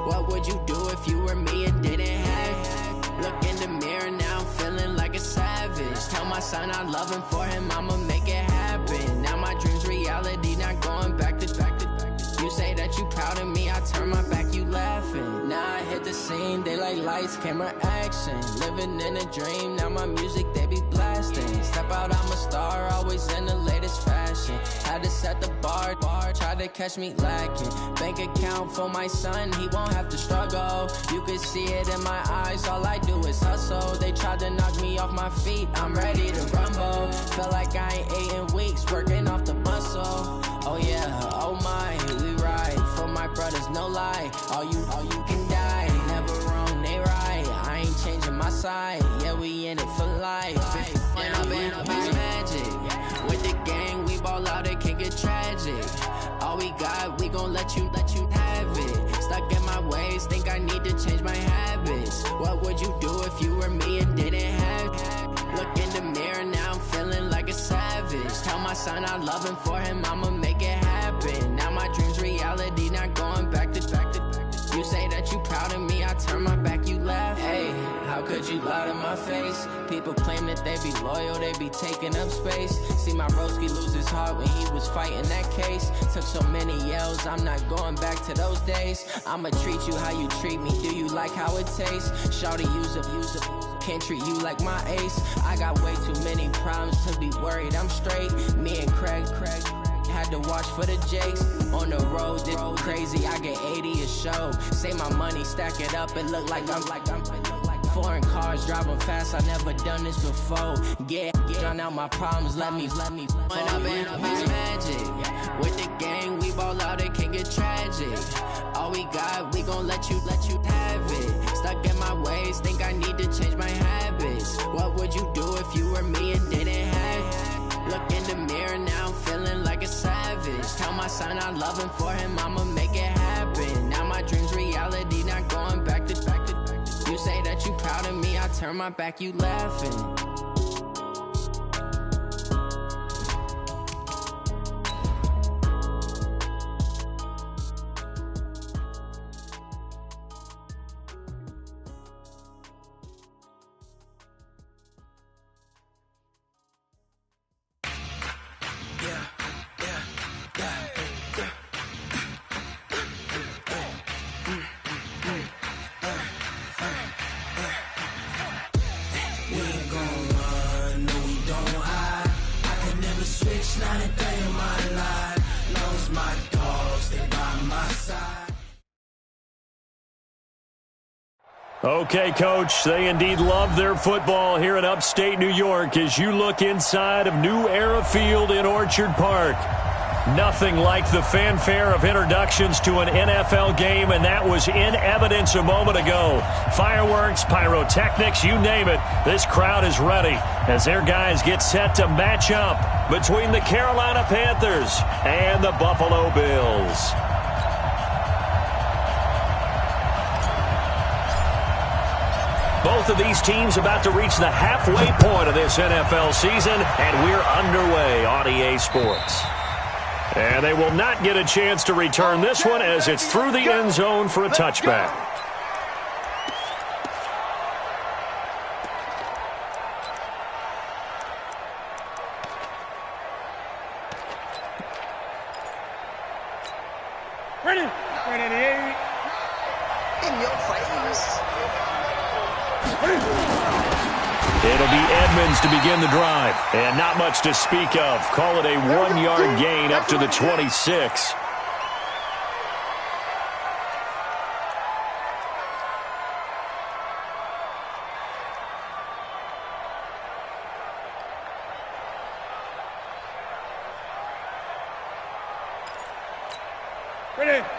What would you do if you were me and didn't have? Look in the mirror now, I'm feeling like a savage. Tell my son I love him, for him I'ma make it happen. Now my dream's reality, not going back to. You say that you proud of me, I turn my back, you laughing. Now I hit the scene, they like lights, camera, action. Living in a dream, now my music they be blasting. Step out, I'm a star, always in the latest fashion. Had to set the bar, tried to catch me lacking. Bank account for my son, he won't have to struggle. You can see it in my eyes, all I do is hustle. They tried to knock me off my feet, I'm ready to rumble. Felt like I ain't ate in weeks, working off the muscle. Oh yeah, oh my, we ride for my brothers, no lie. All you can die, never wrong, they right. I ain't changing my side, yeah, we in it for life. And I've been magic with the gang, we ball out, it can get tragic. All we got, we gon' let you have it. Stuck in my ways, think I need to change my habits. What would you do if you were me and didn't have? Look in the mirror now, I'm feeling like a savage. Tell my son I love him, for him I'ma make it happen. Now my dream's reality, not going back to. You say that you proud of me, I turn my back, you laugh. Hey, how could you lie to my face? People claim that they be loyal, they be taking up space. See my broski lose his heart when he was fighting that case. Took so many yells, I'm not going back to those days. I'ma treat you how you treat me, do you like how it tastes? Shawty, use up, can't treat you like my ace. I got way too many problems to be worried, I'm straight. Me and Craig had to watch for the Jakes. On the road, this crazy, I get 80 a show. Say my money, stack it up, it look like I'm foreign cars, driving fast, I never done this before. Yeah, drown out my problems, let me When I've been magic with the gang, we ball out, it can get tragic. All we got, we gon' let you have it. Stuck in my ways, think I need to change my habits. What would you do if you were me and didn't have? Look in the mirror now, I'm feeling like a savage. Tell my son I love him, for him I'ma make it happen. Now my dream's reality, not going back to. You say that you proud of me, I turn my back, you laughing. Okay, Coach, they indeed love their football here in upstate New York as you look inside of New Era Field in Orchard Park. Nothing like the fanfare of introductions to an NFL game, and that was in evidence a moment ago. Fireworks, pyrotechnics, you name it. This crowd is ready as their guys get set to match up between the Carolina Panthers and the Buffalo Bills. Both of these teams about to reach the halfway point of this NFL season, and we're underway on EA Sports. And they will not get a chance to return this one as it's through the end zone for a touchback. Ready, in your face. It'll be Edmonds to begin the drive. And not much to speak of. Call it a 1-yard gain up to the 26.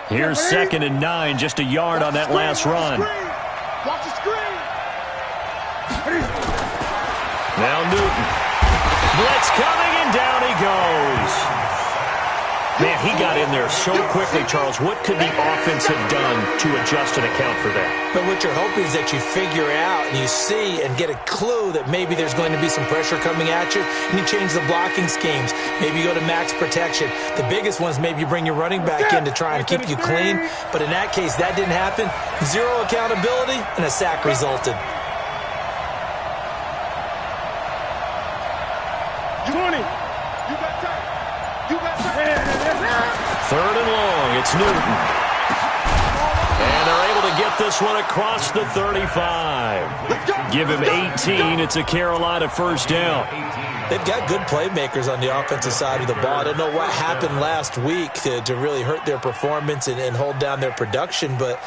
Here's 2nd and 9, just a yard on that last run. Watch the screen. Now Newton. Blitz coming, and down he goes. Man, he got in there so quickly, Charles. What could the offense have done to adjust and account for that? But what you're hoping is that you figure out and you see and get a clue that maybe there's going to be some pressure coming at you, and you change the blocking schemes. Maybe you go to max protection. The biggest one is maybe you bring your running back in to try and keep you clean. But in that case, that didn't happen. Zero accountability, and a sack resulted. 20. You got time. You got time. Third and long. It's Newton. And they're able to get this one across the 35. Give him 18. It's a Carolina first down. They've got good playmakers on the offensive side of the ball. I don't know what happened last week to really hurt their performance and hold down their production, but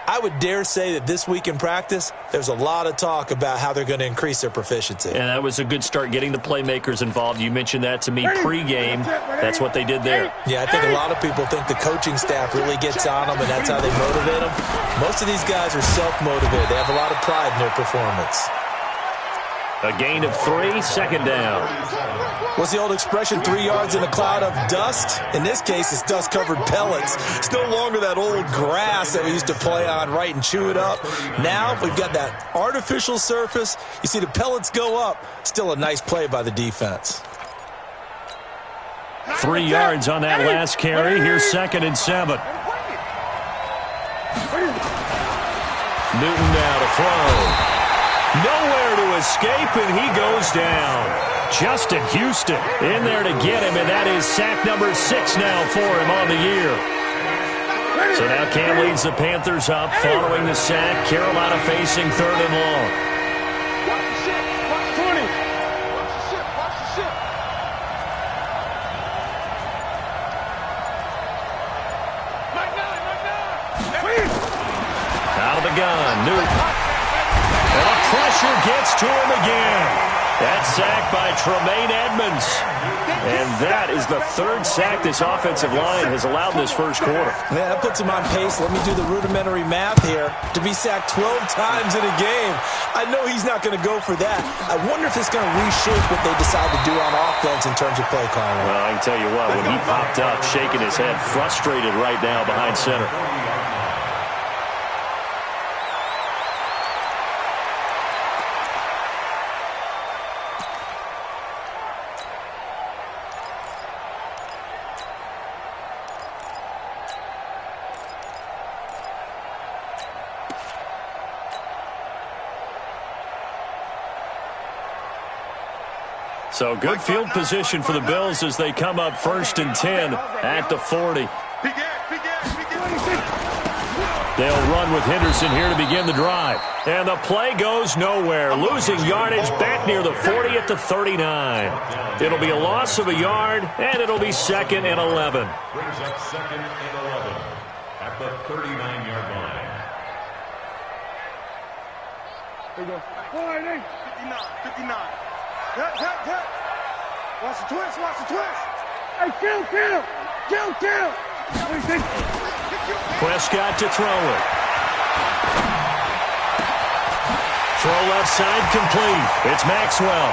I would dare say that this week in practice, there's a lot of talk about how they're going to increase their proficiency. And that was a good start, getting the playmakers involved. You mentioned that to me pregame. That's what they did there. Yeah, I think a lot of people think the coaching staff really gets on them, and that's how they motivate them. Most of these guys are self-motivated. They have a lot of pride in their performance. A gain of 3, second down. What's the old expression, 3 yards in a cloud of dust? In this case, it's dust-covered pellets. It's no longer that old grass that we used to play on, right, and chew it up. Now we've got that artificial surface. You see the pellets go up. Still a nice play by the defense. 3 yards on that last carry. Here's 2nd and 7. Newton now to throw. Nowhere to escape, and he goes down. Justin Houston in there to get him, and that is sack number 6 now for him on the year. So now Cam leads the Panthers up following the sack. Carolina facing 3rd and long. Watch the ship. Watch 20. Watch the ship. Watch the ship. Mike 9. Out of the gun, Newton. And the pressure gets to him again. That sack by Tremaine Edmonds. And that is the 3rd sack this offensive line has allowed this first quarter. Yeah, that puts him on pace. Let me do the rudimentary math here. To be sacked 12 times in a game, I know he's not going to go for that. I wonder if it's going to reshape what they decide to do on offense in terms of play calling. Well, I can tell you what, when he popped up, shaking his head, frustrated right now behind center. So good field position for the Bills as they come up 1st and 10 at the 40. They'll run with Henderson here to begin the drive. And the play goes nowhere. Losing yardage back near the 40 at the 39. It'll be a loss of a yard, and it'll be 2nd and 11. Brings up 2nd and 11 at the 39-yard line. There you go. 59. Watch the twist. Watch the twist. Hey, kill. Prescott to throw it. Throw left side complete. It's Maxwell.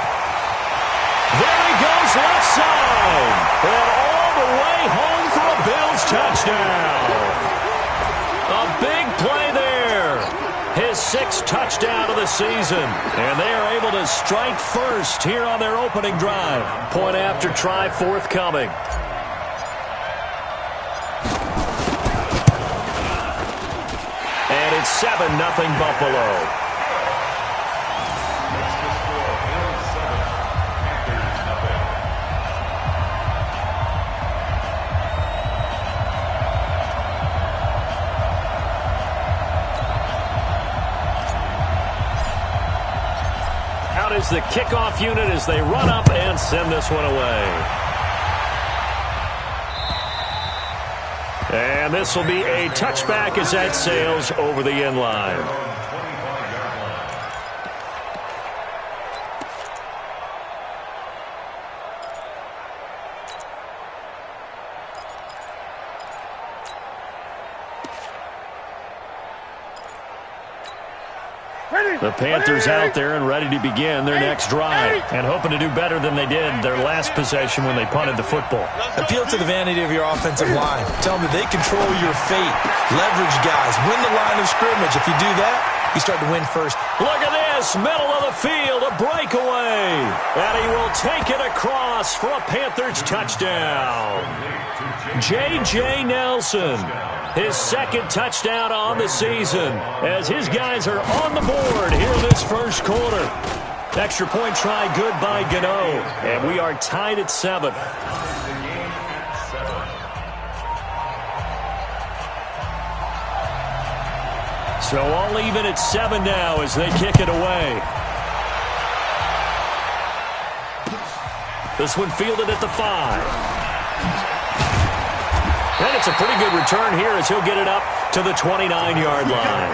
There he goes left side. And all the way home for a Bills touchdown. A big play there. His 6th touchdown of the season. And they are able to strike first here on their opening drive. Point after try forthcoming. And it's 7-0 Buffalo. Is the kickoff unit as they run up and send this one away. And this will be a touchback as that sails over the end line. The Panthers out there and ready to begin their next drive and hoping to do better than they did their last possession when they punted the football. Appeal to the vanity of your offensive line. Tell them that they control your fate. Leverage guys. Win the line of scrimmage. If you do that, you start to win first. Look at this. Middle of the field. A breakaway. And he will take it across for a Panthers touchdown. J.J. Nelson. His second touchdown on the season as his guys are on the board here in this first quarter. Extra point try good by Gano. And we are tied at 7. So all even at 7 now as they kick it away. This one fielded at the 5. And it's a pretty good return here as he'll get it up to the 29-yard line.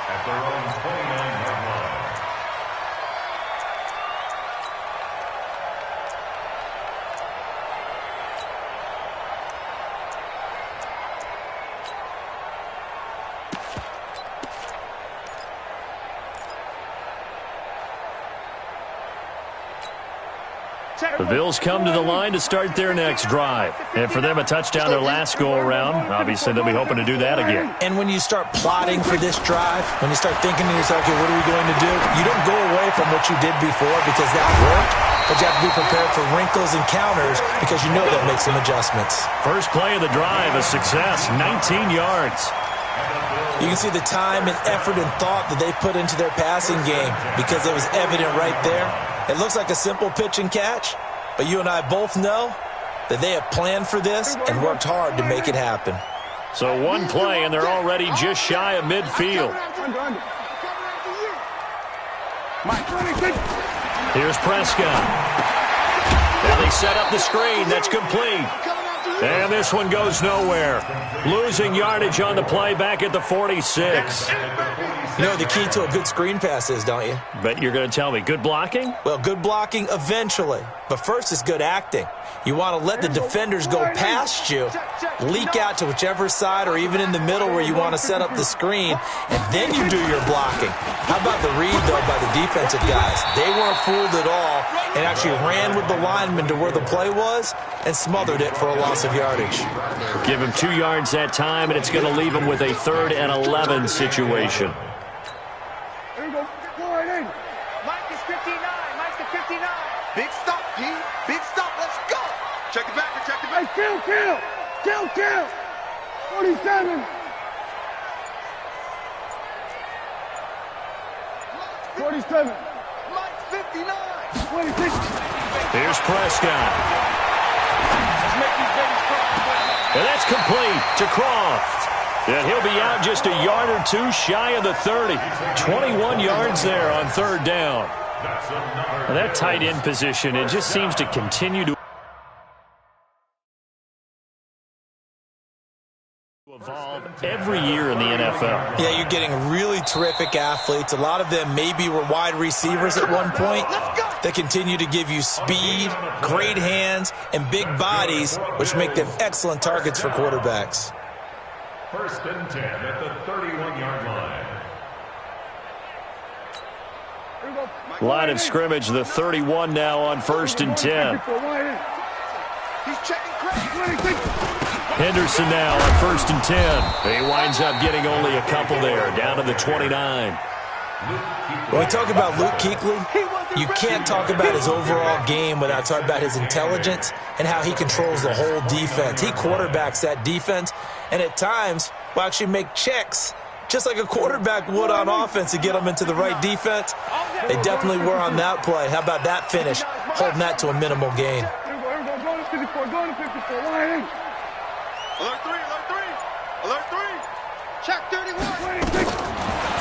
At their own 29-yard line. The Bills come to the line to start their next drive. And for them, a touchdown their last go-around. Obviously, they'll be hoping to do that again. And when you start plotting for this drive, when you start thinking to yourself, okay, what are we going to do? You don't go away from what you did before because that worked, but you have to be prepared for wrinkles and counters because you know that makes some adjustments. First play of the drive, a success, 19 yards. You can see the time and effort and thought that they put into their passing game because it was evident right there. It looks like a simple pitch and catch, but you and I both know that they have planned for this and worked hard to make it happen. So one play, and they're already just shy of midfield. Here's Prescott. And they set up the screen. That's complete. And this one goes nowhere. Losing yardage on the play back at the 46. You know what the key to a good screen pass is, don't you? Bet you're going to tell me. Good blocking? Well, good blocking eventually. But first is good acting. You want to let the defenders go past you, leak out to whichever side or even in the middle where you want to set up the screen, and then you do your blocking. How about the read, though, by the defensive guys? They weren't fooled at all and actually ran with the lineman to where the play was and smothered it for a loss of yardage. Give him 2 yards that time, and it's going to leave him with a 3rd and 11 situation. Mike is 59. Mike's at 59. Big stop, P. Big stop. Let's go. Check it back. Check it back. Kill. 47. 47. Mike's 59. 26. Here's Prescott. And that's complete to Croft. And he'll be out just a yard or two shy of the 30. 21 yards there on 3rd down. And that tight end position, it just seems to continue to evolve every year in the NFL. Yeah, you're getting really terrific athletes. A lot of them maybe were wide receivers at one point. They continue to give you speed, great hands, and big bodies, which make them excellent targets for quarterbacks. 1st and 10 at the 31-yard line. Line of scrimmage, the 31 now on 1st and 10. Henderson now on 1st and 10. He winds up getting only a couple there, down to the 29. When we talk about Luke Kuechly, you can't talk about his overall game without talking about his intelligence and how he controls the whole defense. He quarterbacks that defense, and at times will actually make checks just like a quarterback would on offense to get them into the right defense. They definitely were on that play. How about that finish, holding that to a minimal gain. Alert 3. Alert 3. Check 31.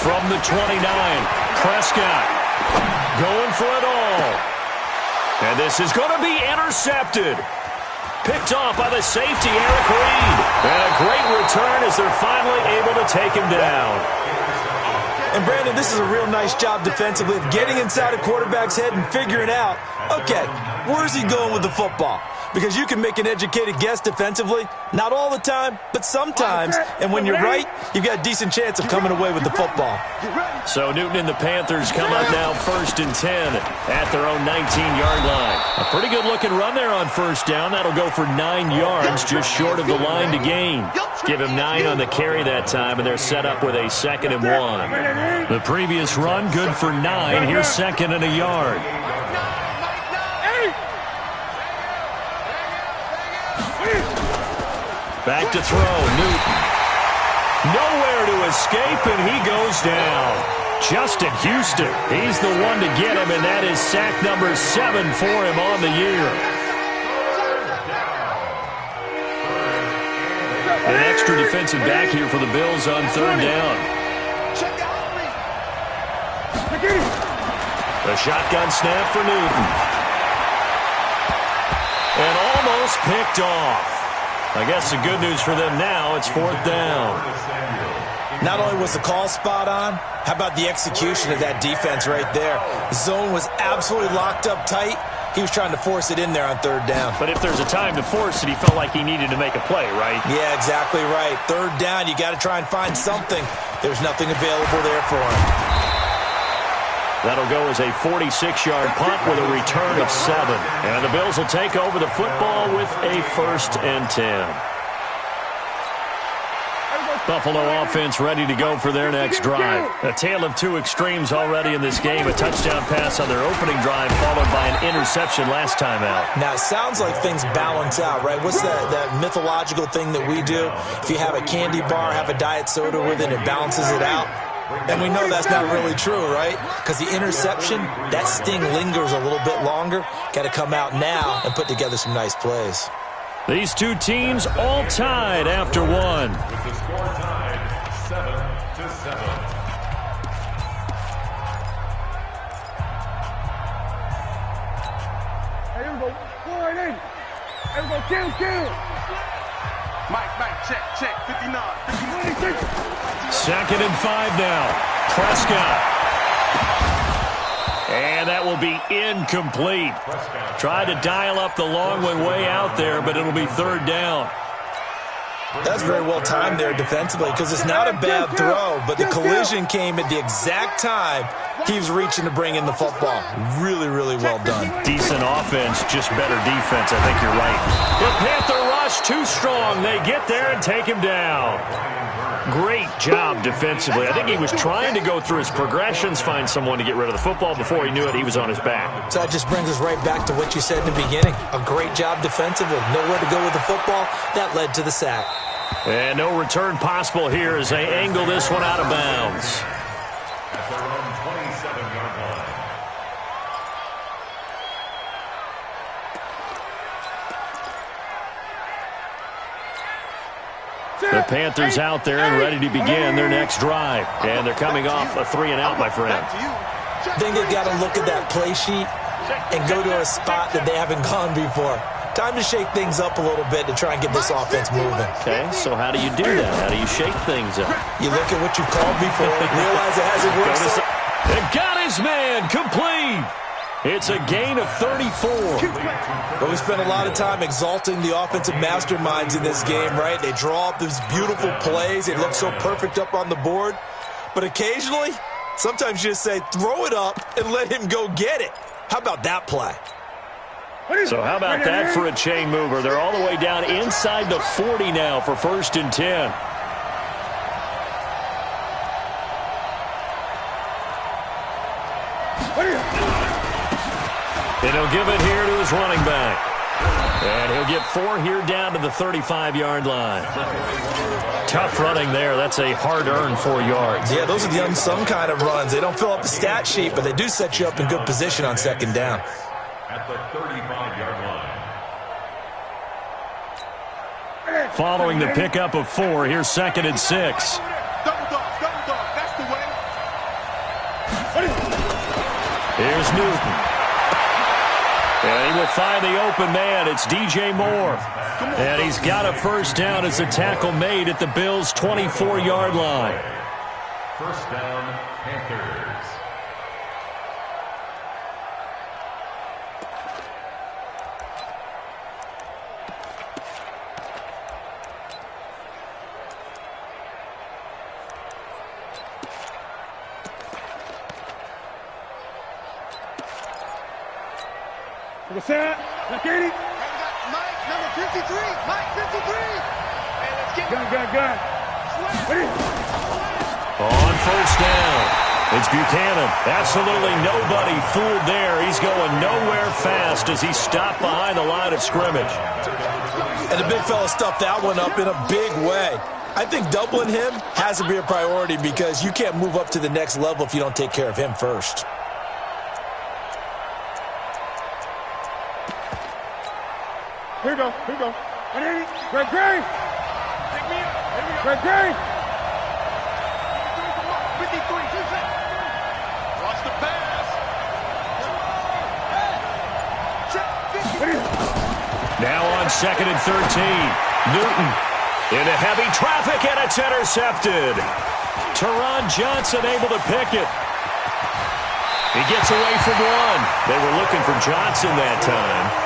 From the 29, Prescott going for it all. And this is going to be intercepted. Picked off by the safety, Eric Reed. And a great return as they're finally able to take him down. And Brandon, this is a real nice job defensively of getting inside a quarterback's head and figuring out, okay, where's he going with the football? Because you can make an educated guess defensively, not all the time, but sometimes. And when you're right, you've got a decent chance of coming away with the football. So Newton and the Panthers come up now 1st and 10 at their own 19-yard line. A pretty good-looking run there on first down. That'll go for 9 yards, just short of the line to gain. Give him 9 on the carry that time, and they're set up with a 2nd and 1. The previous run, good for 9. Here's 2nd and a yard. Back to throw, Newton. Nowhere to escape, and he goes down. Justin Houston, he's the one to get him, and that is sack number 7 for him on the year. An extra defensive back here for the Bills on 3rd down. A shotgun snap for Newton. And almost picked off. I guess the good news for them now, it's 4th down. Not only was the call spot on, how about the execution of that defense right there? The zone was absolutely locked up tight. He was trying to force it in there on 3rd down. But if there's a time to force it, he felt like he needed to make a play, right? Yeah, exactly right. 3rd down, you got to try and find something. There's nothing available there for him. That'll go as a 46-yard punt with a return of 7. And the Bills will take over the football with a 1st and 10. Buffalo offense ready to go for their next drive. A tale of 2 extremes already in this game. A touchdown pass on their opening drive followed by an interception last time out. Now, it sounds like things balance out, right? What's that mythological thing that we do? If you have a candy bar, have a diet soda with it, it balances it out. And we know that's not really true, right? Because the interception, that sting lingers a little bit longer. Got to come out now and put together some nice plays. These 2 teams all tied after 1. With the score tied 7-7. Hey, here we go. Pull it in. Here we go. Kill. Mike, check. 59. 2nd and 5 now. Prescott. And that will be incomplete. Tried to dial up the long way out there, but it'll be 3rd down. That's very well timed there defensively because it's not a bad throw, but the collision came at the exact time he was reaching to bring in the football. Really, really well done. Decent offense, just better defense. I think you're right. The Panther rush too strong. They get there and take him down. Great job defensively. I think he was trying to go through his progressions, find someone to get rid of the football. Before he knew it, he was on his back. So that just brings us right back to what you said in the beginning. A great job defensively. Nowhere to go with the football. That led to the sack. And no return possible here as they angle this one out of bounds. At their own 27-yard line. The Panthers out there and ready to begin their next drive. And they're coming off a 3-and-out, my friend. I think they've got to look at that play sheet and go to a spot that they haven't gone before. Time to shake things up a little bit to try and get this offense moving. Okay, so how do you do that? How do you shake things up? You look at what you called before, realize it hasn't worked. They got his man complete. It's a gain of 34. But we spent a lot of time exalting the offensive masterminds in this game, right? They draw up these beautiful plays. They look so perfect up on the board. But occasionally, sometimes you just say, throw it up and let him go get it. How about that play? So how about that for a chain mover? They're all the way down inside the 40 now for 1st and 10. And he'll give it here to his running back. And he'll get 4 here down to the 35-yard line. Tough running there. That's a hard-earned 4 yards. Yeah, those are the unsung kind of runs. They don't fill up the stat sheet, but they do set you up in good position on 2nd down. At the 35-yard line. Following the pickup of 4, here's 2nd and 6. Double dog, that's the way. Here's Newton. And he will find the open man. It's DJ Moore. And he's got a 1st down as the tackle made at the Bills' 24-yard line. 1st down, Panthers. What's that? Look at it. Mike, number 53. Mike, 53. Hey, let's get gun. On first down, it's Buchanan. Absolutely nobody fooled there. He's going nowhere fast as he stopped behind the line of scrimmage. And the big fella stuffed that one up in a big way. I think doubling him has to be a priority because you can't move up to the next level if you don't take care of him first. Here we go. Greg. Take me up. Greg. 53, watch the pass. Now on 2nd and 13. Newton into heavy traffic, and it's intercepted. Teron Johnson able to pick it. He gets away from one. They were looking for Johnson that time.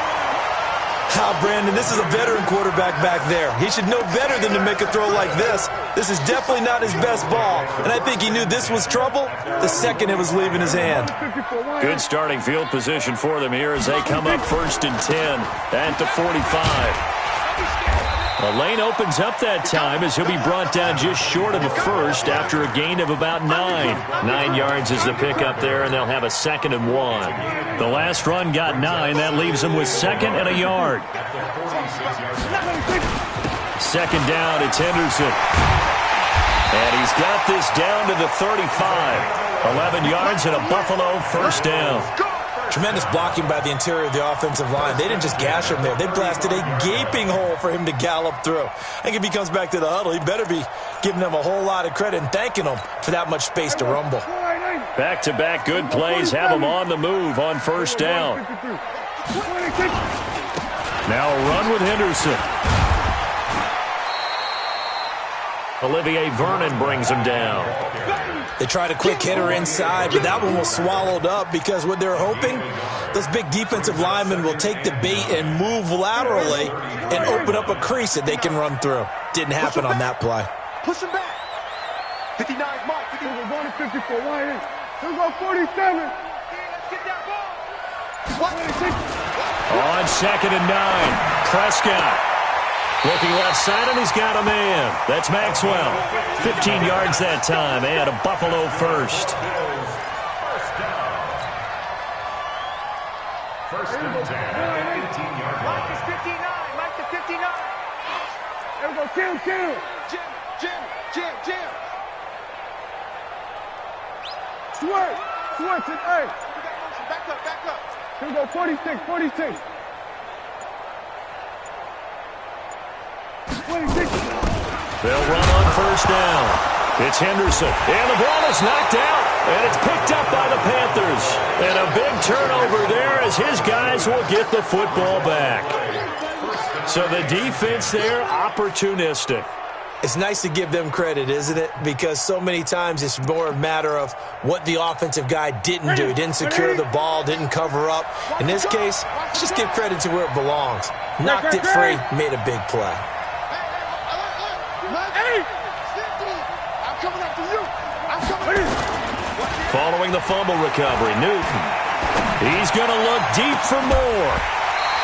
Brandon, this is a veteran quarterback back there. He should know better than to make a throw like this. This is definitely not his best ball, and I think he knew this was trouble the second it was leaving his hand. Good starting field position for them here as they come up 1st and 10 at the 45. The lane opens up that time as he'll be brought down just short of the first after a gain of about 9. 9 yards is the pickup there, and they'll have a 2nd and 1. The last run got 9. That leaves them with 2nd and a yard. 2nd down, it's Henderson. And he's got this down to the 35. 11 yards and a Buffalo first down. Tremendous blocking by the interior of the offensive line. They didn't just gash him there. They blasted a gaping hole for him to gallop through. I think if he comes back to the huddle, he better be giving them a whole lot of credit and thanking them for that much space to rumble. Back-to-back good plays have them on the move on first down. Now a run with Henderson. Olivier Vernon brings him down. They tried a quick hitter inside, but that one was swallowed up because what they're hoping, those big defensive linemen will take the bait and move laterally and open up a crease that they can run through. Didn't happen on that play. Push him back. 59, Mike. 51 to 54. Here we go, 47. Let's get that ball. On 2nd and 9, Prescott. Looking left side, and he's got a man. That's Maxwell. 15 yards that time, and a Buffalo first. First and 10 at 18-yard line. Mike is 59. Mike is 59. There we go, Jim. Switch it, hey. Back up. Here we go, 46. They'll run on first down. It's Henderson, and the ball is knocked out, and it's picked up by the Panthers. And a big turnover there as his guys will get the football back. So the defense there, opportunistic. It's nice to give them credit, isn't it? Because so many times it's more a matter of what the offensive guy didn't do. He didn't secure the ball, didn't cover up. In this case, just give credit to where it belongs. Knocked it free, made a big play. Following the fumble recovery, Newton. He's going to look deep for more.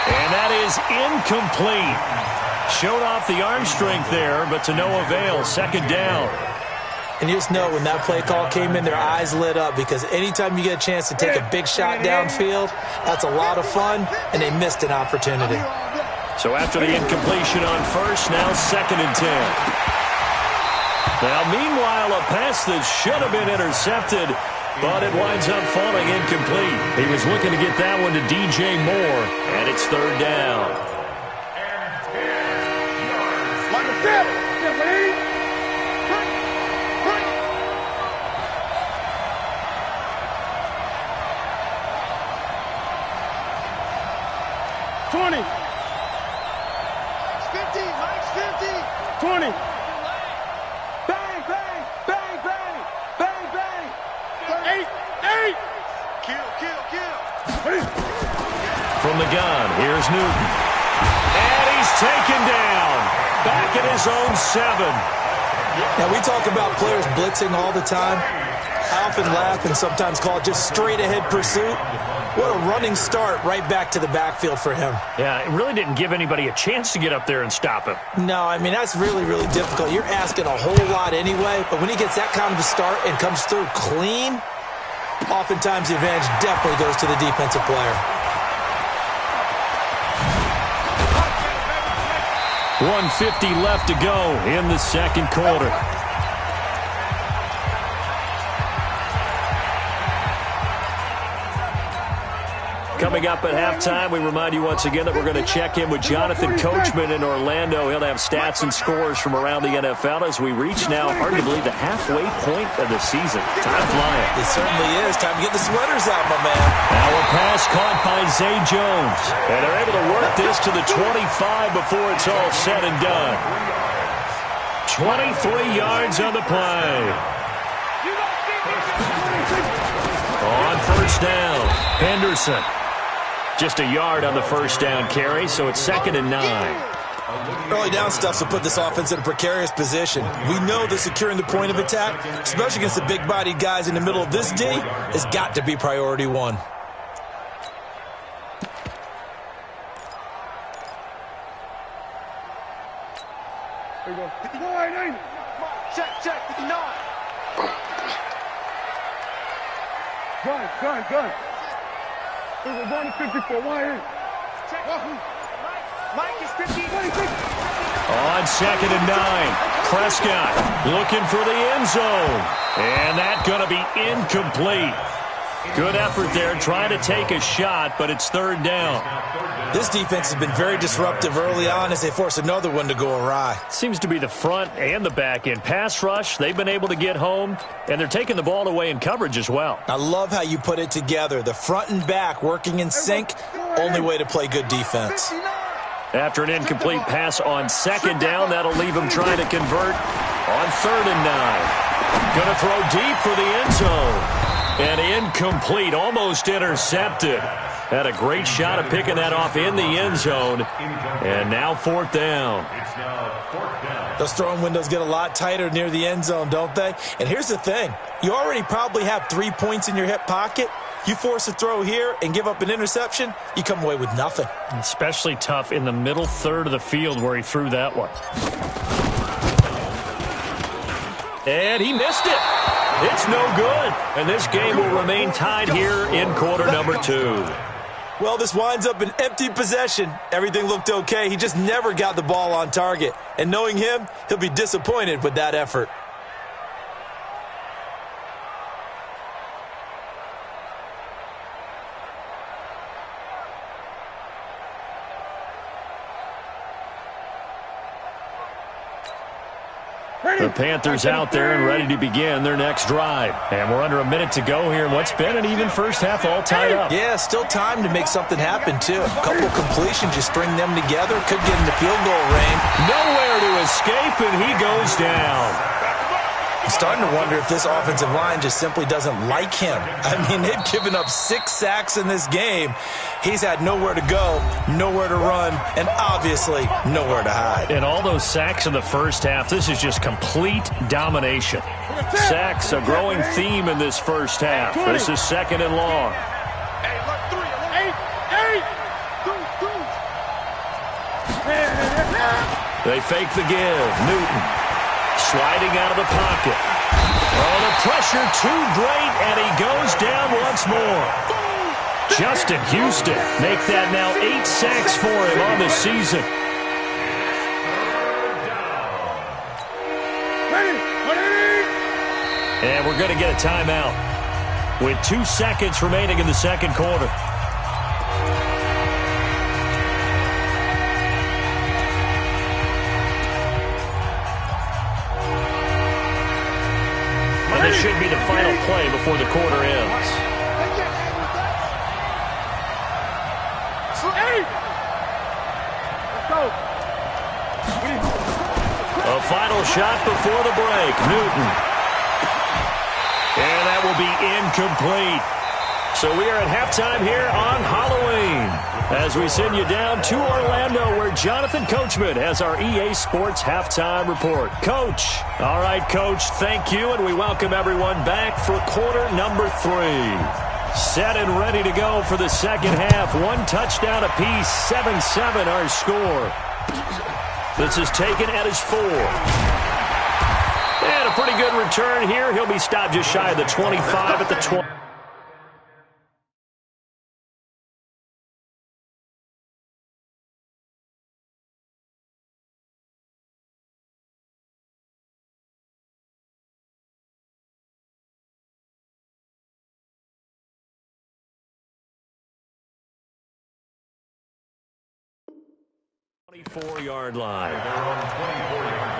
And that is incomplete. Showed off the arm strength there, but to no avail. 2nd down. And you just know when that play call came in, their eyes lit up because anytime you get a chance to take a big shot downfield, that's a lot of fun, and they missed an opportunity. So after the incompletion on first, now 2nd and 10. Now, meanwhile, a pass that should have been intercepted, but it winds up falling incomplete. He was looking to get that one to DJ Moore, and it's 3rd down. Mike's 50. 20. Bang, bang, bang, bang, bang, bang. 8. Kill. From the gun, here's Newton. And he's taken down. Back at his own 7. Now, we talk about players blitzing all the time. I often laugh and sometimes call it just straight-ahead pursuit. What a running start right back to the backfield for him. Yeah, it really didn't give anybody a chance to get up there and stop him. No, I mean, that's really, really difficult. You're asking a whole lot anyway, but when he gets that kind of a start and comes through clean, oftentimes the advantage definitely goes to the defensive player. 1:50 left to go in the second quarter. Coming up at halftime, we remind you once again that we're going to check in with Jonathan Coachman in Orlando. He'll have stats and scores from around the NFL as we reach now, hard to believe, the halfway point of the season. Time flying. It certainly is. Time to get the sweaters out, my man. Now a pass caught by Zay Jones. And they're able to work this to the 25 before it's all said and done. 23 yards on the play. On first down, Henderson. Just a yard on the first down carry, so it's 2nd and 9. Early down stuff will put this offense in a precarious position. We know that securing the point of attack, especially against the big-bodied guys in the middle of this D, has got to be priority one. There you go. 59. Check, 59. Gun. We're going to 54. Why in? Mike is 50. On 2nd and 9, Prescott looking for the end zone. And that's going to be incomplete. Good effort there, trying to take a shot, but it's 3rd down. This defense has been very disruptive early on as they force another one to go awry. Seems to be the front and the back end. Pass rush, they've been able to get home, and they're taking the ball away in coverage as well. I love how you put it together. The front and back working in sync, only way to play good defense. After an incomplete pass on 2nd down, that'll leave him trying to convert on 3rd and 9. Going to throw deep for the end zone. And incomplete, almost intercepted. Had a great shot at picking that off in the end zone. And now 4th down. Those throwing windows get a lot tighter near the end zone, don't they? And here's the thing. You already probably have 3 points in your hip pocket. You force a throw here and give up an interception, you come away with nothing. Especially tough in the middle third of the field where he threw that one. And he missed it. It's no good. And this game will remain tied here in quarter number 2. Well, this winds up an empty possession. Everything looked okay. He just never got the ball on target. And knowing him, he'll be disappointed with that effort. The Panthers out there and ready to begin their next drive. And we're under a minute to go here in what's been an even first half all tied up. Yeah, still time to make something happen, too. A couple completions, you string them together, could get in the field goal range. Nowhere to escape, and he goes down. I'm starting to wonder if this offensive line just simply doesn't like him. I mean, they've given up 6 sacks in this game. He's had nowhere to go, nowhere to run, and obviously nowhere to hide. And all those sacks in the first half, this is just complete domination. Sacks, a growing theme in this first half. This is 2nd and long. They fake the give. Newton sliding out of the pocket. Oh, the pressure too great, and he goes down once more. Justin Houston make that now 8 sacks for him on the season. And we're going to get a timeout with 2 seconds remaining in the second quarter. And this should be the final play before the quarter ends. A final shot before the break. Newton. And that will be incomplete. So we are at halftime here on Halloween as we send you down to Orlando where Jonathan Coachman has our EA Sports halftime report. Coach. All right, Coach, thank you, and we welcome everyone back for quarter number 3. Set and ready to go for the second half. One touchdown apiece, 7-7 our score. This is taken at his 4. And a pretty good return here. He'll be stopped just shy of the 25 at the 20. Yard line. They're on 24-yard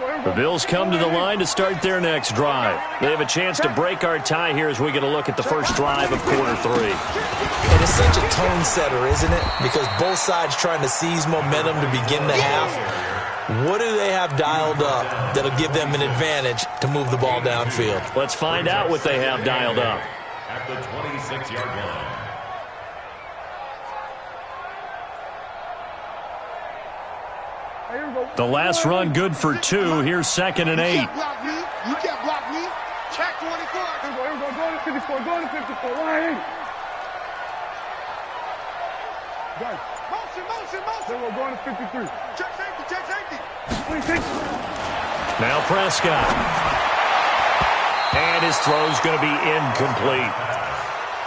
line. The Bills come to the line to start their next drive. They have a chance to break our tie here as we get a look at the first drive of quarter 3. It is such a tone setter, isn't it? Because both sides trying to seize momentum to begin the half. What do they have dialed up that'll give them an advantage to move the ball downfield? Let's find out what they have dialed up. At the 26-yard line. The last run good for 2. Here's 2nd and 8. You can't block me. Check 24. Here we go. Go to 54. Go to 54. Line. Guys. Motion. Here we go. Going to 53. Check safety. 26. Now Prescott. And his throw's going to be incomplete.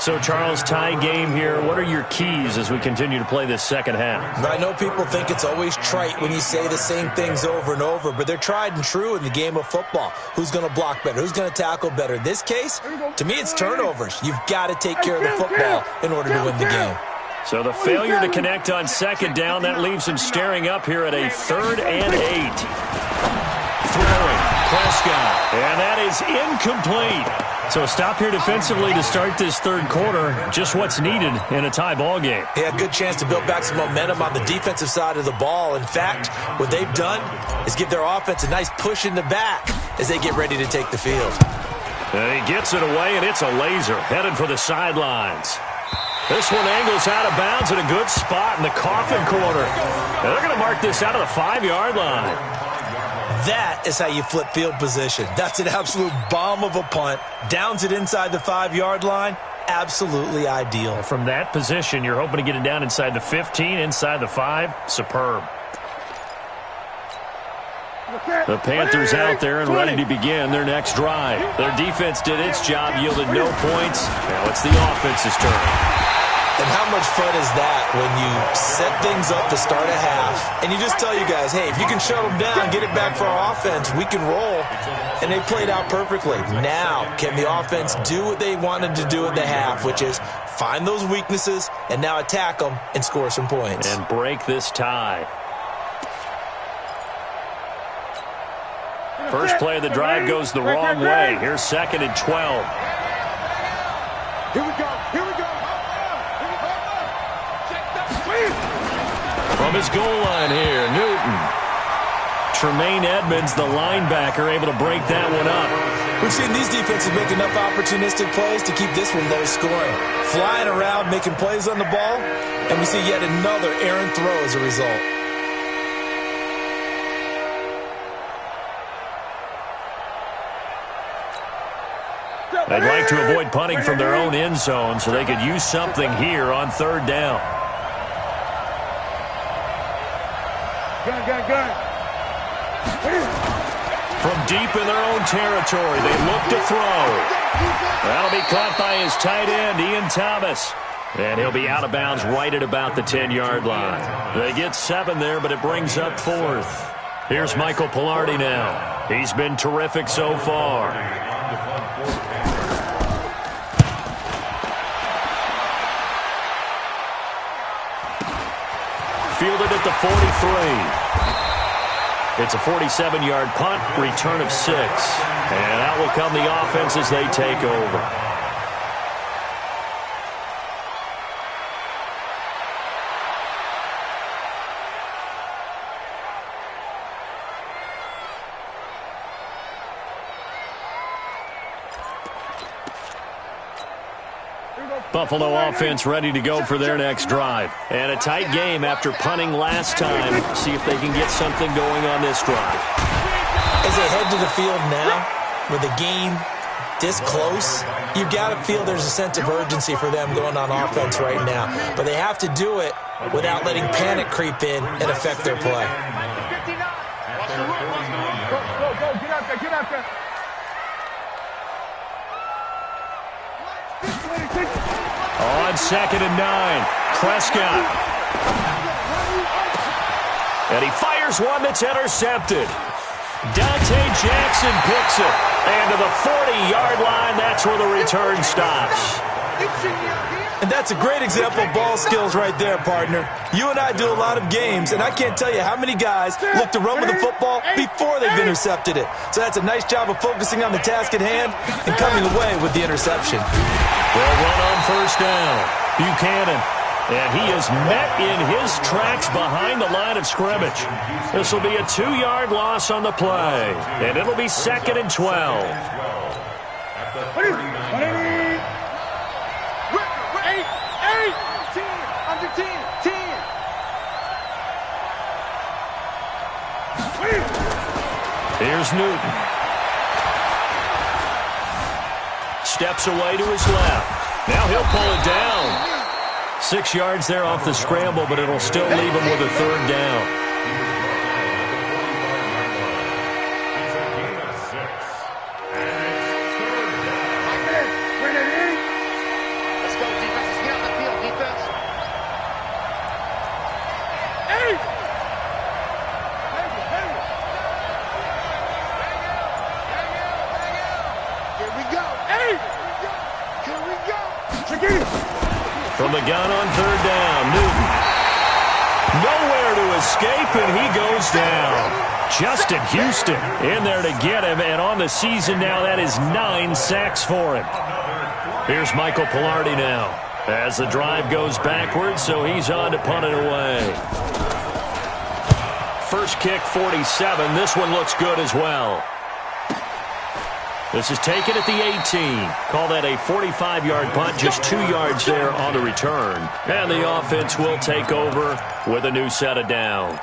So, Charles, tie game here. What are your keys as we continue to play this second half? I know people think it's always trite when you say the same things over and over, but they're tried and true in the game of football. Who's going to block better? Who's going to tackle better? In this case, to me, it's turnovers. You've got to take care of the football in order to win the game. So the failure to connect on second down, that leaves him staring up here at a 3rd and 8. Throwing, Prescott, and that is incomplete. So a stop here defensively to start this third quarter. Just what's needed in a tie ball game. They had a good chance to build back some momentum on the defensive side of the ball. In fact, what they've done is give their offense a nice push in the back as they get ready to take the field. And he gets it away, and it's a laser headed for the sidelines. This one angles out of bounds at a good spot in the coffin corner. And they're going to mark this out of the 5-yard line. That is how you flip field position. That's an absolute bomb of a punt. Downs it inside the 5-yard line. Absolutely ideal. From that position, you're hoping to get it down inside the 15, inside the 5. Superb. The Panthers out there and ready to begin their next drive. Their defense did its job, yielded no points. Now it's the offense's turn. And how much fun is that when you set things up to start a half and you just tell you guys, hey, if you can shut them down, get it back for our offense, we can roll. And they played out perfectly. Now, can the offense do what they wanted to do at the half, which is find those weaknesses and now attack them and score some points. And break this tie. First play of the drive goes the wrong way. Here's 2nd and 12. Here we go. From his goal line here, Newton. Tremaine Edmonds, the linebacker, able to break that one up. We've seen these defenses make enough opportunistic plays to keep this one low scoring. Flying around, making plays on the ball, and we see yet another errant throw as a result. They'd like to avoid punting from their own end zone so they could use something here on 3rd down. Gun. From deep in their own territory, they look to throw. That'll be caught by his tight end, Ian Thomas. And he'll be out of bounds right at about the 10-yard line. They get 7 there, but it brings up 4th. Here's Michael Pilardi now. He's been terrific so far. Fielded at the 43. It's a 47-yard punt, return of 6. And out will come the offense as they take over. Buffalo offense ready to go for their next drive. And a tight game after punting last time. See if they can get something going on this drive. As they head to the field now, with the game this close, you've got to feel there's a sense of urgency for them going on offense right now. But they have to do it without letting panic creep in and affect their play. Get out there. On 2nd and 9, Prescott. And he fires one that's intercepted. Dante Jackson picks it. And to the 40-yard line, that's where the return stops. And that's a great example of ball skills right there, partner. You and I do a lot of games, and I can't tell you how many guys look to run with the football before they've intercepted it. So that's a nice job of focusing on the task at hand and coming away with the interception. They'll run on first down. Buchanan. And he is met in his tracks behind the line of scrimmage. This will be a 2-yard loss on the play. And it'll be 2nd and 12. Here's Newton. Steps away to his left. Now he'll pull it down. 6 yards there off the scramble, but it'll still leave him with a 3rd down. From the gun on 3rd down, Newton. Nowhere to escape, and he goes down. Justin Houston in there to get him, and on the season now, that is 9 sacks for him. Here's Michael Pilardi now as the drive goes backwards, so he's on to punt it away. First kick, 47. This one looks good as well. This is taken at the 18. Call that a 45-yard punt, just 2 yards there on the return. And the offense will take over with a new set of downs.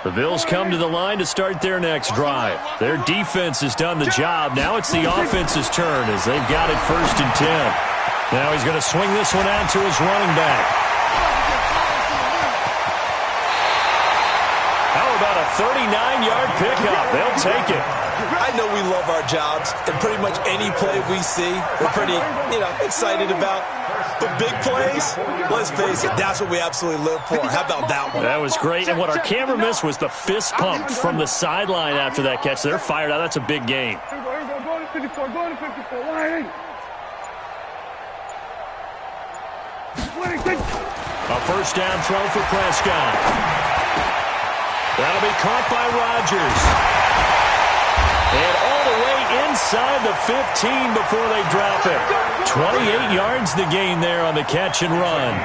The Bills come to the line to start their next drive. Their defense has done the job. Now it's the offense's turn as they've got it 1st and 10. Now he's going to swing this one out to his running back. How about a 39-yard pickup? They'll take it. I know we love our jobs, and pretty much any play we see, we're pretty, excited about. But big plays, let's face it, that's what we absolutely live for. How about that one? That was great, and what our camera missed was the fist pump from the sideline after that catch. They're fired out. That's a big game. Go to 54, go to 54. Line. A first down throw for Prescott. That'll be caught by Rodgers. And all the way inside the 15 before they drop it. 28 yards the gain there on the catch and run.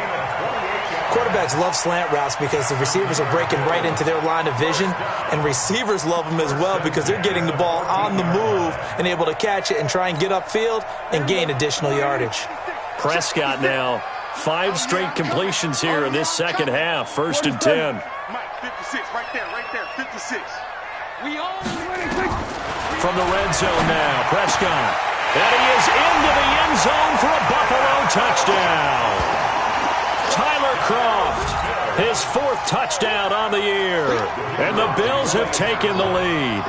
Quarterbacks love slant routes because the receivers are breaking right into their line of vision, and receivers love them as well because they're getting the ball on the move and able to catch it and try and get upfield and gain additional yardage. Prescott now, 5 straight completions here in this second half. 1st and 10. Mike, 56, right there, 56. From the red zone now, Prescott. And he is into the end zone for a Buffalo touchdown. Tyler Kroft, his 4th touchdown on the year. And the Bills have taken the lead.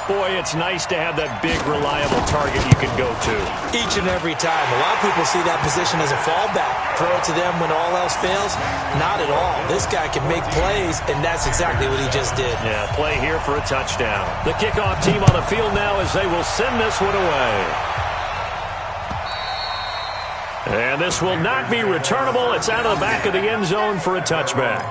Boy, it's nice to have that big, reliable target you can go to. Each and every time. A lot of people see that position as a fallback. Throw it to them when all else fails. Not at all. This guy can make plays, and that's exactly what he just did. Yeah, play here for a touchdown. The kickoff team on the field now as they will send this one away. And this will not be returnable. It's out of the back of the end zone for a touchback.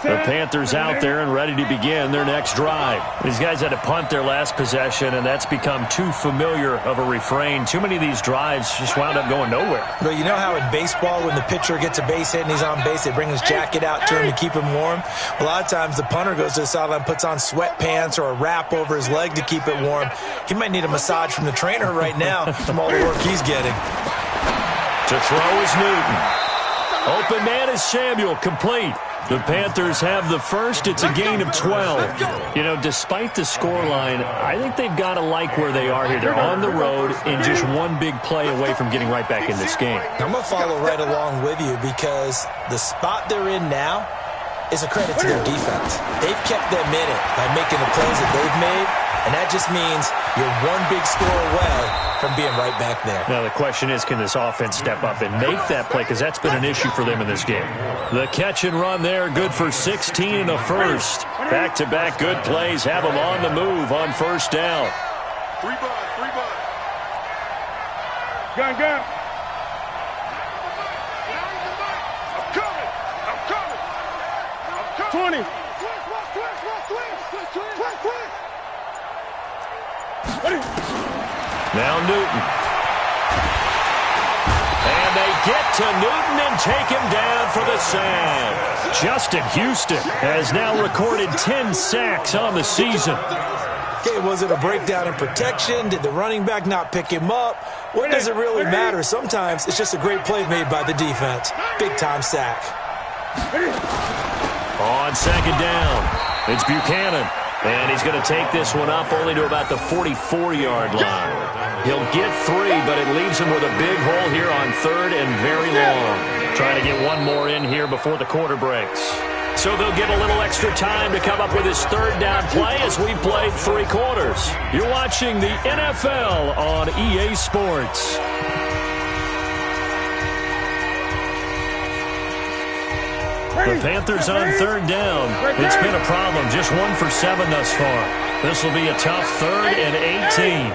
The Panthers out there and ready to begin their next drive. These guys had to punt their last possession, and that's become too familiar of a refrain. Too many of these drives just wound up going nowhere. But you know how in baseball, when the pitcher gets a base hit and he's on base, they bring his jacket out to him to keep him warm? A lot of times the punter goes to the sideline, puts on sweatpants or a wrap over his leg to keep it warm. He might need a massage from the trainer right now from all the work he's getting. To throw is Newton. Open man is Samuel, complete. The Panthers have the first. It's a gain of 12. You know, despite the scoreline, I think they've got to like where they are here. They're on the road and just one big play away from getting right back in this game. I'm going to follow right along with you because the spot they're in now is a credit to their defense. They've kept them in it by making the plays that they've made, and that just means you're one big score away from being right back there. Now the question is, can this offense step up and make that play? Because that's been an issue for them in this game. The catch and run there, good for 16 and a first. Back-to-back good plays have them on the move on first down. 3 bucks, 3 bucks. Gun. I'm coming. 20. Now Newton. And they get to Newton and take him down for the sack. Justin Houston has now recorded 10 sacks on the season. Okay, was it a breakdown in protection? Did the running back not pick him up? What does it really matter? Sometimes it's just a great play made by the defense. Big-time sack. On second down, it's Buchanan. And he's going to take this one up only to about the 44-yard line. He'll get 3, but it leaves him with a big hole here on third and very long. Trying to get one more in here before the quarter breaks. So they'll get a little extra time to come up with his third down play as we've played 3 quarters. You're watching the NFL on EA Sports. The Panthers on third down. It's been a problem. Just 1 for 7 thus far. This will be a tough third and 18.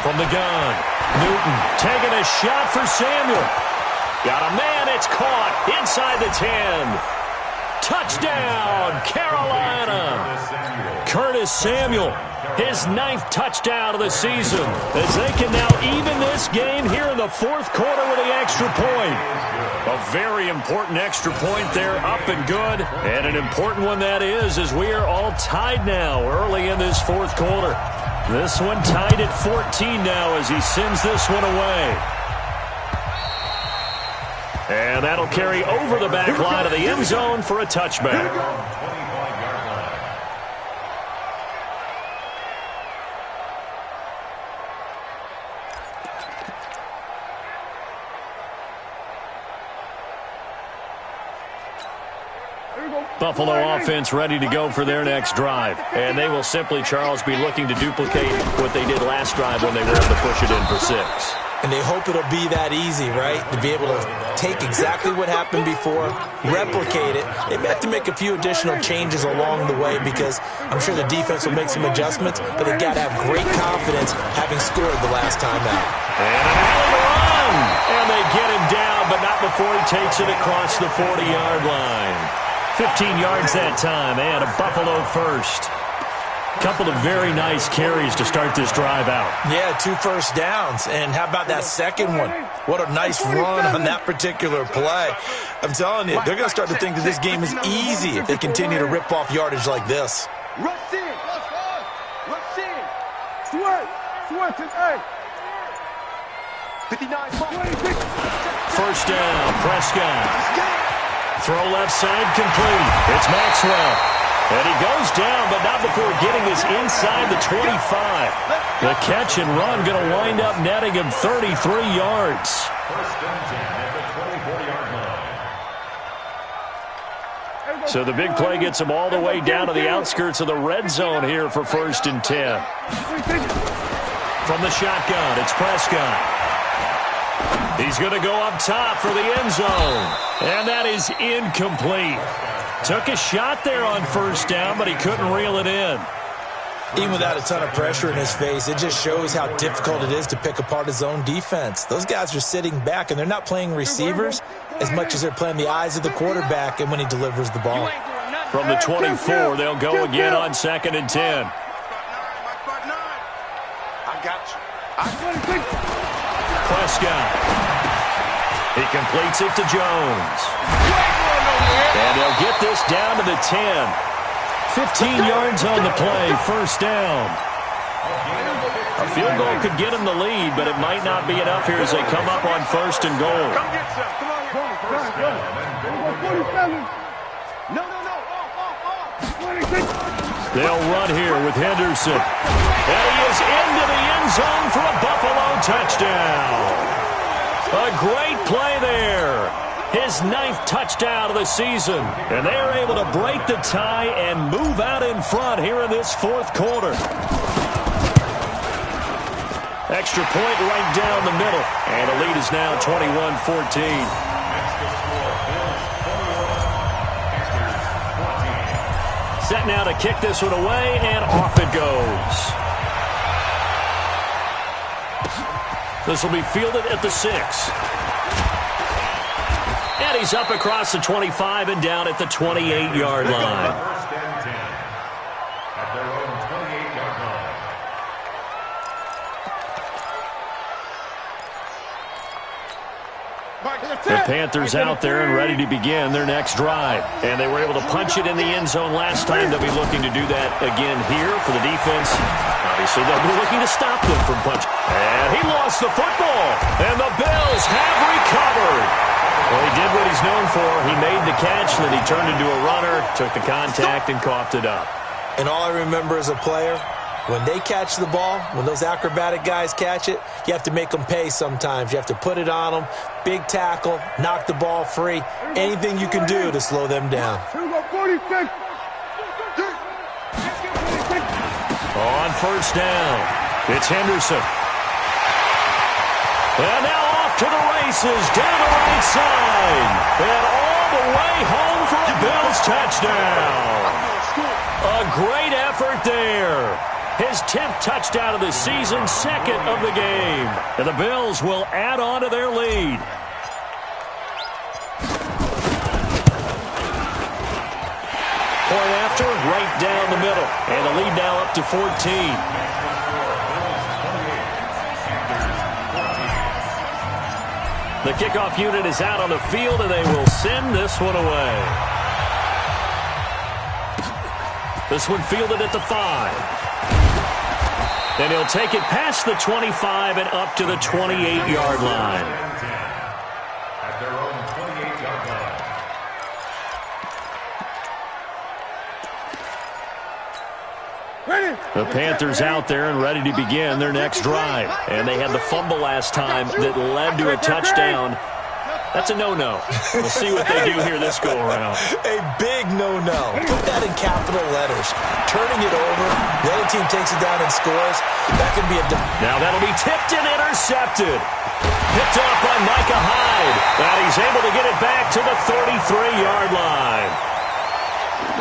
From the gun, Newton taking a shot for Samuel. Got a man. It's caught inside the 10. Touchdown, Carolina. Curtis Samuel. His 9th touchdown of the season as they can now even this game here in the 4th quarter with the extra point. A very important extra point there, up and good. And an important one that is, as we are all tied now early in this 4th quarter. This one tied at 14 now as he sends this one away. And that'll carry over the back line of the end zone for a touchback. Buffalo offense ready to go for their next drive. And they will simply, Charles, be looking to duplicate what they did last drive when they were able to push it in for 6. And they hope it'll be that easy, right? To be able to take exactly what happened before, replicate it. They may have to make a few additional changes along the way because I'm sure the defense will make some adjustments, but they've got to have great confidence having scored the last time out. And a run! And they get him down, but not before he takes it across the 40-yard line. 15 yards that time, and a Buffalo first. Couple of very nice carries to start this drive out. Yeah, 2 first downs. And how about that second one? What a nice run on that particular play. I'm telling you, they're going to start to think that this game is easy if they continue to rip off yardage like this. Rush in. Rush in. Switch it, hey. 59. First down, Prescott. Throw left side complete. It's Maxwell. And he goes down, but not before getting this inside the 25. The catch and run going to wind up netting him 33 yards. First and 10 at the 24-yard line. So the big play gets him all the way down to the outskirts of the red zone here for first and 10. From the shotgun, it's Prescott. He's going to go up top for the end zone. And that is incomplete. Took a shot there on first down, but he couldn't reel it in. Even without a ton of pressure in his face, it just shows how difficult it is to pick apart his own defense. Those guys are sitting back, and they're not playing receivers as much as they're playing the eyes of the quarterback and when he delivers the ball. From the 24, they'll go again on 2nd and 10. I got you. Prescott. He completes it to Jones. And they'll get this down to the 10. 15 yards on the play, first down. A field goal could get him the lead, but it might not be enough here as they come up on 1st and goal. Come get some. Come on. They'll run here with Henderson. And he is into the end zone for a Buffalo touchdown. A great play there. His 9th touchdown of the season. And they are able to break the tie and move out in front here in this 4th quarter. Extra point right down the middle. And the lead is now 21-14. Set now to kick this one away, and off it goes. This will be fielded at the 6. And he's up across the 25 and down at the 28-yard line. First and 10 at their own 28-yard line. The Panthers out there and ready to begin their next drive. And they were able to punch it in the end zone last time. They'll be looking to do that again here for the defense. Obviously, they'll be looking to stop them from punching. And he lost the football. And the Bills have recovered. Well, he did what he's known for. He made the catch, and then he turned into a runner, took the contact, and coughed it up. And all I remember as a player, when they catch the ball, when those acrobatic guys catch it, you have to make them pay sometimes. You have to put it on them, big tackle, knock the ball free, anything you can do to slow them down. On first down, it's Henderson. And now off to the races, down the right side. And all the way home for a Bills touchdown. A great effort there. His 10th touchdown of the season, 2nd of the game. And the Bills will add on to their lead. Point after, right down the middle. And the lead now up to 14. The kickoff unit is out on the field, and they will send this one away. This one fielded at the 5. And he'll take it past the 25 and up to the 28-yard line. At their own 28-yard line. The Panthers out there and ready to begin their next drive. And they had the fumble last time that led to a touchdown. That's a no-no. We'll see what they do here this go-around. A big no-no. Put that in capital letters. Turning it over, the other team takes it down and scores. That could be a... Now that'll be tipped and intercepted. Picked off by Micah Hyde. And he's able to get it back to the 33-yard line.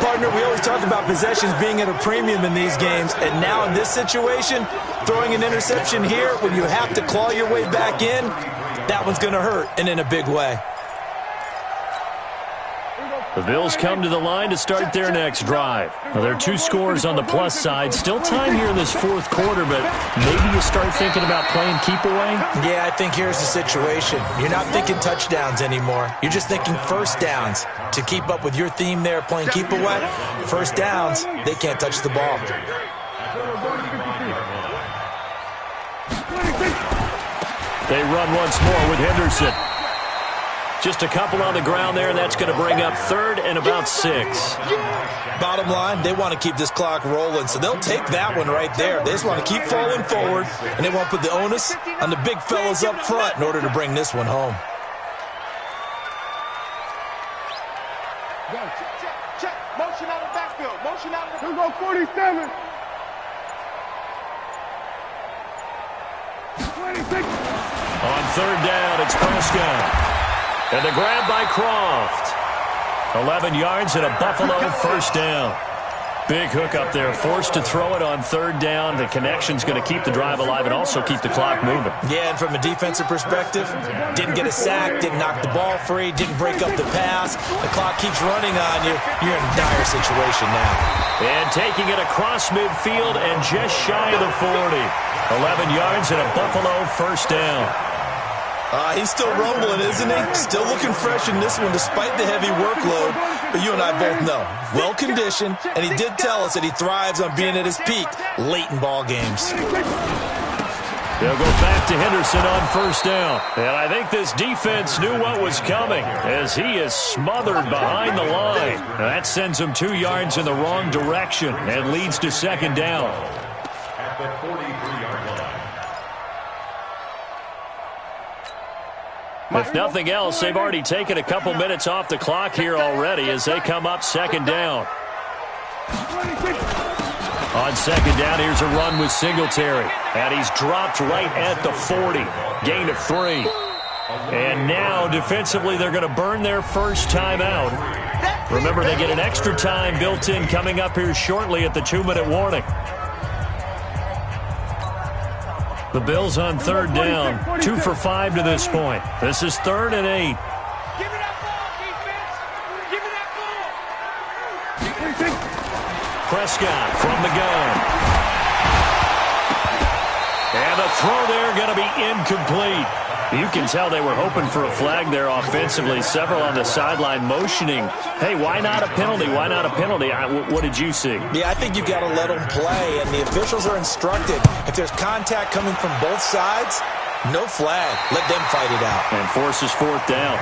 Partner, we always talk about possessions being at a premium in these games, and now in this situation, throwing an interception here when you have to claw your way back in, that one's going to hurt, and in a big way. The Bills come to the line to start their next drive. Now, there are 2 scores on the plus side. Still time here in this 4th quarter, but maybe you start thinking about playing keep away? Yeah, I think here's the situation. You're not thinking touchdowns anymore. You're just thinking first downs. To keep up with your theme there, playing keep away, first downs, they can't touch the ball. They run once more with Henderson. Just a couple on the ground there, and that's going to bring up 3rd and about 6. Bottom line, they want to keep this clock rolling, so they'll take that one right there. They just want to keep falling forward, and they want to put the onus on the big fellas up front in order to bring this one home. Check. Motion out of the backfield. Motion out of the... Go 47. 26. On 3rd down, it's Prescott. And the grab by Croft. 11 yards and a Buffalo first down. Big hook up there, forced to throw it on third down. The connection's going to keep the drive alive and also keep the clock moving. Yeah, and from a defensive perspective, didn't get a sack, didn't knock the ball free, didn't break up the pass. The clock keeps running on you. You're in a dire situation now. And taking it across midfield and just shy of the 40. 11 yards and a Buffalo first down. He's still rumbling, isn't he? Still looking fresh in this one despite the heavy workload. But you and I both know, well-conditioned, and he did tell us that he thrives on being at his peak late in ball games. They'll go back to Henderson on first down. And I think this defense knew what was coming as he is smothered behind the line. That sends him 2 yards in the wrong direction and leads to second down. At the 43-yard line. If nothing else, they've already taken a couple minutes off the clock here already as they come up second down. On second down, here's a run with Singletary. And he's dropped right at the 40. Gain of 3. And now, defensively, they're going to burn their first time out. Remember, they get an extra time built in coming up here shortly at the 2-minute warning. The Bills on third down, 2 for 5 to this point. This is 3rd and 8. Give me that ball, defense! Give me that ball! Prescott from the gun. And the throw there going to be incomplete. You can tell they were hoping for a flag there offensively. Several on the sideline motioning, hey, why not a penalty? Why not a penalty? What did you see? Yeah, I think you've got to let them play, and the officials are instructed. If there's contact coming from both sides, no flag. Let them fight it out. And forces fourth down.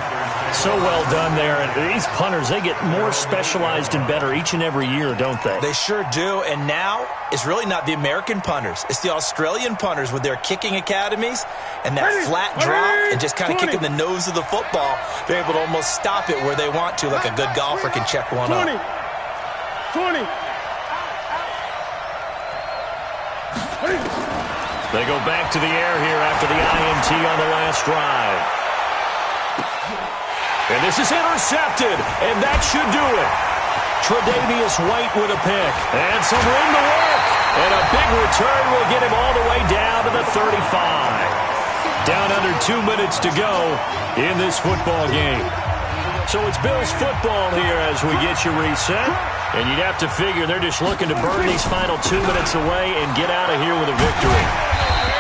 So well done there. And these punters, they get more specialized and better each and every year, don't they? They sure do. And now it's really not the American punters. It's the Australian punters with their kicking academies and that flat drop and just kind of kicking the nose of the football. They're able to almost stop it where they want to, like a good golfer can check one up. 20. They go back to the air here after the INT on the last drive. And this is intercepted, and that should do it. Tre'Davious White with a pick, and some room to work. And a big return will get him all the way down to the 35. Down under 2 minutes to go in this football game. So it's Bills football here as we get you reset. And you'd have to figure they're just looking to burn these final 2 minutes away and get out of here with a victory.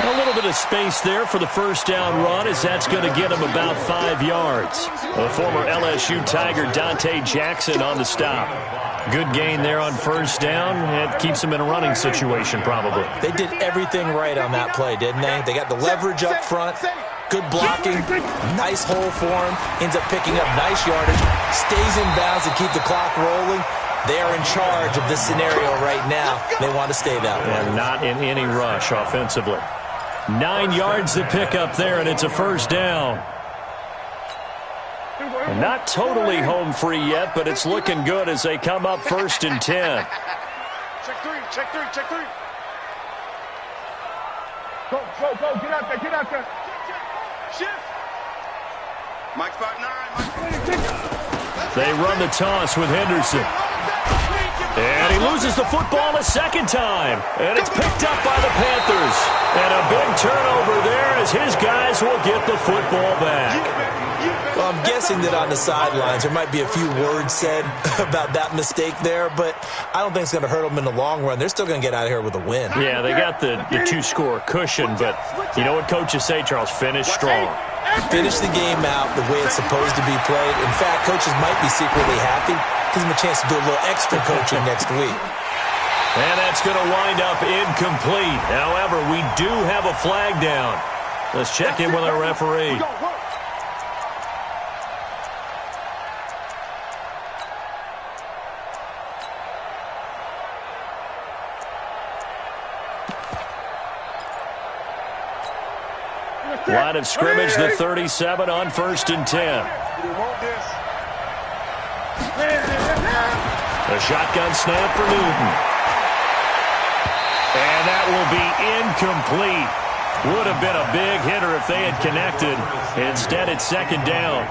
A little bit of space there for the first down run as that's going to get him about 5 yards. The former LSU Tiger Dante Jackson on the stop. Good gain there on first down. It keeps him in a running situation probably. They did everything right on that play, didn't they? They got the leverage up front. Good blocking, nice hole for him, ends up picking up nice yardage, stays in bounds to keep the clock rolling. They are in charge of this scenario right now. They want to stay that way. And not in any rush offensively. 9 yards to pick up there, and it's a first down. And not totally home free yet, but it's looking good as they come up 1st and 10. Check three. Go, get out there. Shift. Mike spot 9. They run the toss with Henderson. And he loses the football a second time. And it's picked up by the Panthers. And a big turnover there as his guys will get the football back. Well, I'm guessing that on the sidelines there might be a few words said about that mistake there, but I don't think it's going to hurt them in the long run. They're still going to get out of here with a win. Yeah, they got the 2-score cushion, but you know what coaches say, Charles? Finish strong. Finish the game out the way it's supposed to be played. In fact, coaches might be secretly happy. Gives them a chance to do a little extra coaching next week. And that's going to wind up incomplete. However, we do have a flag down. Let's check in with our referee. Line of scrimmage, the 37 on 1st and 10. A shotgun snap for Newton. And that will be incomplete. Would have been a big hitter if they had connected. Instead, it's second down.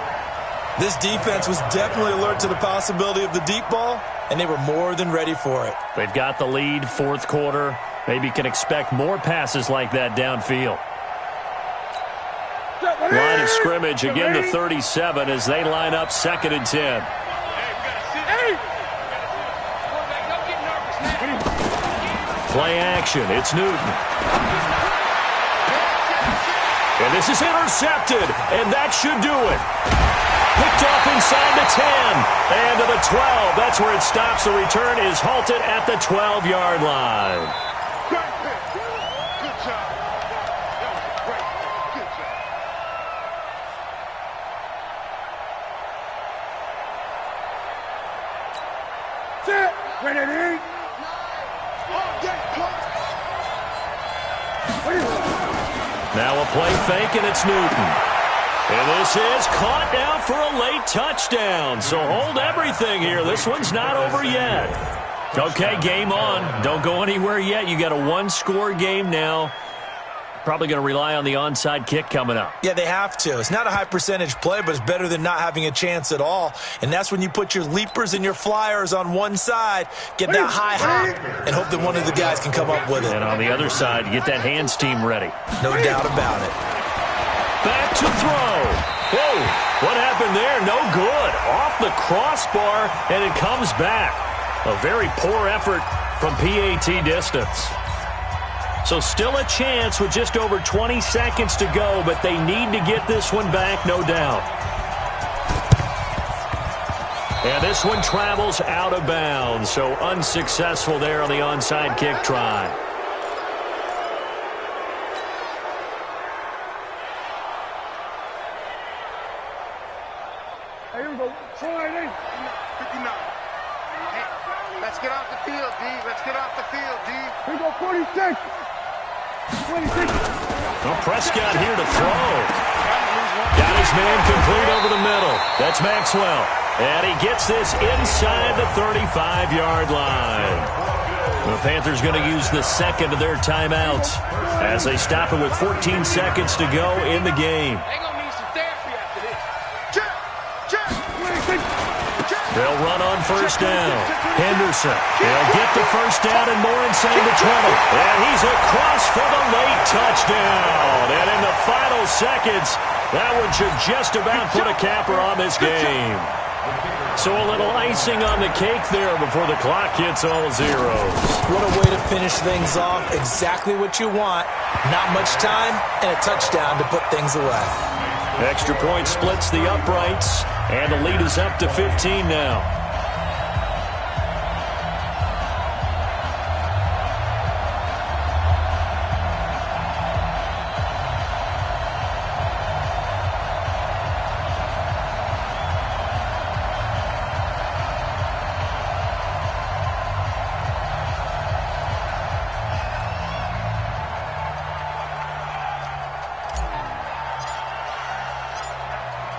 This defense was definitely alert to the possibility of the deep ball, and they were more than ready for it. They've got the lead, fourth quarter. Maybe you can expect more passes like that downfield. Line of scrimmage, again the 37 as they line up 2nd and 10. Play action, it's Newton. And this is intercepted, and that should do it. Picked off inside the 10, and to the 12. That's where it stops. The return is halted at the 12-yard line. Great pick. Good job. That was great. Good job. Sit. Ready to eat. Now a play fake, and it's Newton. And this is caught now for a late touchdown. So hold everything here. This one's not over yet. Okay, game on. Don't go anywhere yet. You got a one-score game now. Probably going to rely on the onside kick coming up. Yeah, they have to. It's not a high-percentage play, but it's better than not having a chance at all. And that's when you put your leapers and your flyers on one side, get that high hop, and hope that one of the guys can come up with it. And on the other side, get that hands team ready. No doubt about it. Back to throw. Whoa, what happened there? No good. Off the crossbar, and it comes back. A very poor effort from PAT distance. So still a chance with just over 20 seconds to go, but they need to get this one back, no doubt. And this one travels out of bounds, so unsuccessful there on the onside kick try. Here we go. 59. Hey, let's get off the field, D. Let's get off the field, D. Here we go, 46. 26. Well, Prescott here to throw. Got his man complete over the middle. That's Maxwell. And he gets this inside the 35-yard line. The Panthers going to use the second of their timeouts as they stop it with 14 seconds to go in the game. They're going to need some therapy after this. Check. 26. They'll run on first down. Henderson. They'll get the first down and more inside the 20. And he's across for the late touchdown. And in the final seconds, that one should just about put a capper on this game. So a little icing on the cake there before the clock hits all zeros. What a way to finish things off. Exactly what you want. Not much time and a touchdown to put things away. Extra point splits the uprights, and the lead is up to 15 now.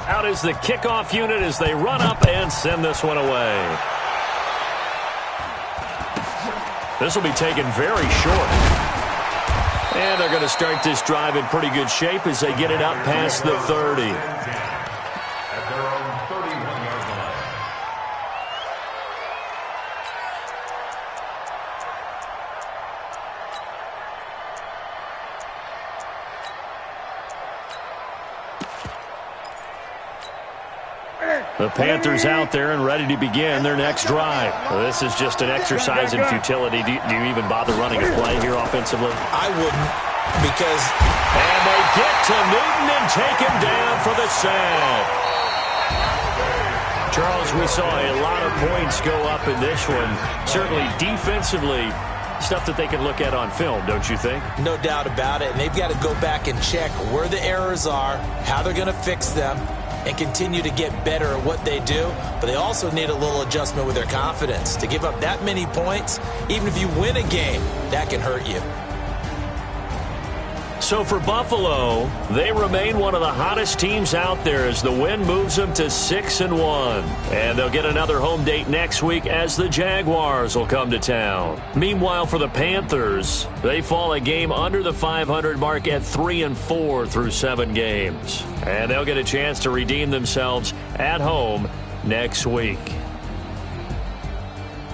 Out is the kickoff unit as they run up and send this one away. This will be taken very short. And they're going to start this drive in pretty good shape as they get it up past the 30. At their own 31-yard line. The Panthers out there and ready to begin their next drive. This is just an exercise in futility. Do you even bother running a play here offensively? I wouldn't, because... And they get to Newton and take him down for the sack. Charles, we saw a lot of points go up in this one. Certainly defensively, stuff that they can look at on film, don't you think? No doubt about it. And they've got to go back and check where the errors are, how they're going to fix them, and continue to get better at what they do. But they also need a little adjustment with their confidence. To give up that many points, even if you win a game, that can hurt you. So for Buffalo, they remain one of the hottest teams out there as the win moves them to 6-1. And they'll get another home date next week as the Jaguars will come to town. Meanwhile, for the Panthers, they fall a game under the 500 mark at 3-4 through 7 games. And they'll get a chance to redeem themselves at home next week.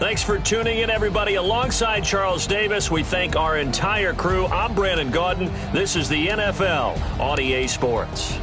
Thanks for tuning in, everybody. Alongside Charles Davis, we thank our entire crew. I'm Brandon Gaudin. This is the NFL on EA Sports.